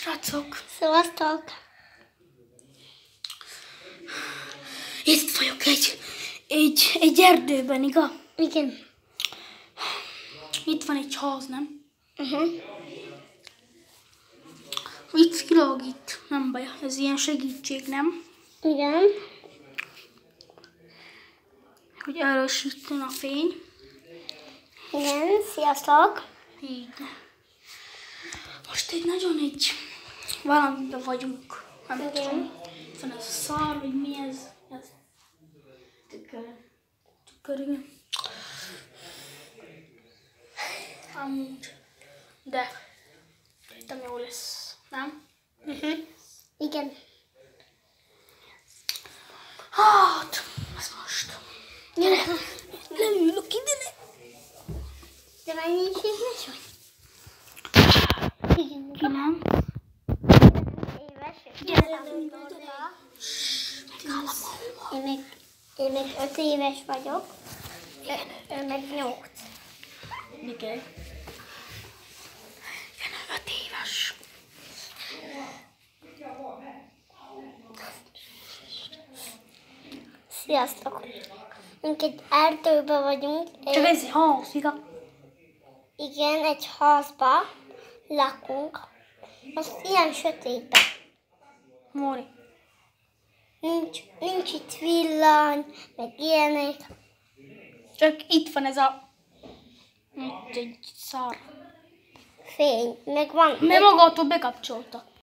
Srácok! Szevasztok! Itt vagyok egy erdőben, igaz? Igen. Itt van egy ház, nem? Uh-huh. Itt világít, nem baj, ez ilyen segítség, nem? Igen. Hogy erősítsen a fény. Igen, sziasztok! Így. Most valamiben vagyunk. Nem Igen. tudom. Itt van ez a szar, vagy mi ez? Ez tükör, igen. Amúgy. De szerintem jó lesz, nem? Uh-huh. Igen. Hát, ez most. Gyere, leülök ide. De mennyi éves vagy? Igen. Ki nem? Éves. Gyere. Én még 5 éves vagyok. Ő meg 8. Mikor? Én 5 éves. Sziasztok! Mink egy erdőben vagyunk. Csak ez egy ház, igaz? Igen, egy házba lakunk. Az ilyen sötétben. Móri. Nincs itt villany, meg ilyenek. Csak itt van ez a... Itt egy szar. Fény, meg van. Mert magától bekapcsolta.